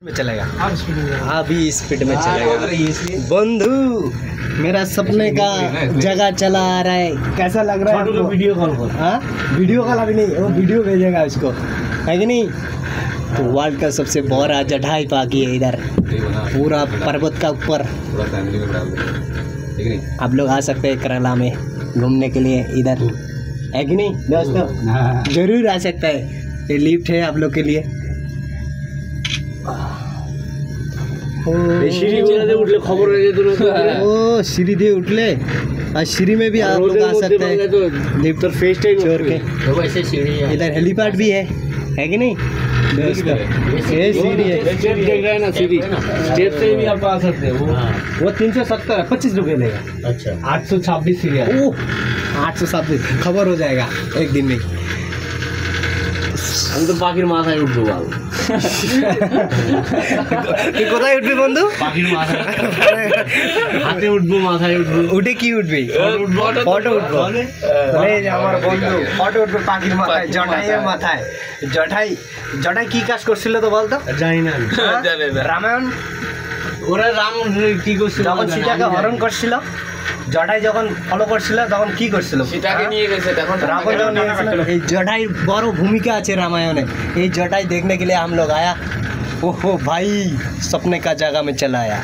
में चलेगा, अभी स्पीड में चलेगा। बंधु मेरा सपने का जगह चला आ रहा है, कैसा लग रहा है आपको? वीडियो कॉल कर। हाँ वीडियो कॉल अभी नहीं, वो वीडियो भेजेगा उसको, है कि नहीं? तो वर्ल्ड का सबसे बड़ा जटाई पाकी है इधर, पूरा पर्वत का ऊपर। आप लोग आ सकते हैं केरला में घूमने के लिए इधर, है कि नहीं दोस्तों? जरूर आ सकता है, ये लिफ्ट है आप लोग के लिए। ओ सीढ़ी दे उठले, और सीढ़ी में भी आप लोग आ सकते हैं लिफ्ट फेस छोड़ के। इधर हेलीपैड भी है कि नहीं दोस्तों? ये सीढ़ी है, देख रहे हैं ना, सीढ़ी स्टेप से भी आप आ सकते हो। वो 370 25 रुपये लेगा। अच्छा 826 सीढ़ी है। ओह 826 खबर हो जाएगा एक दिन में। আমি তো পাখির মাথায় উঠবো বাল। তুই কোথায় উঠবি বন্ধু? পাখির মাথায় হাতে উঠবো, মাথায় উঠবো। উঠে কি উঠবি? ফটো উঠবো। এই যে আমার বন্ধু ফটো উঠবে পাখির মাথায়, জটাইয়ের মাথায়। জটাই কি কাজ করছিল তো বলতো? জানি না, রামায়ণ ওরা রাম কি করছিল যখন সীতাকে হরণ করছিল, জটাই যখন ফলো করছিল তখন কি করছিল? সীতাকে নিয়ে গেছে, তখন रावण को निये गए। ये जटाई बड़ भूमिका है रामायण में। ये जटाई देखने के लिए हम लोग आया। ओहो भाई, सपने का जगह में चला आया।